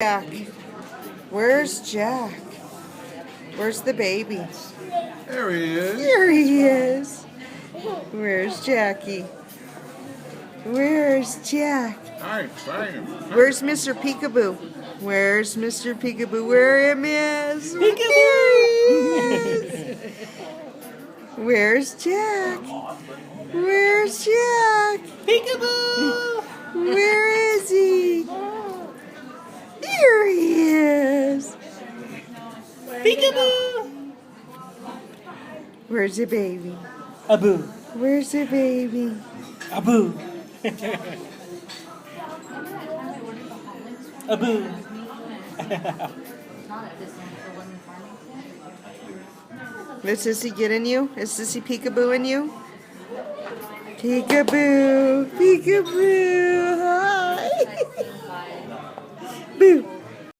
Jack? Where's Jack? Where's the baby? There he is. Here he is. Where's Jackie? Where's Jack? Hi, exciting. Where's Mr. Peekaboo? Where's Mr. Peekaboo? Where him is? Peekaboo! Where's Jack? Where's Jack? Peekaboo! Where is he? Here he is. Peekaboo! Where's the baby? Abu. Where's the baby? Abu. Abu. Is Sissy getting you? Is Sissy Peekaboo in you? Peekaboo! Peekaboo! Hi! Boo!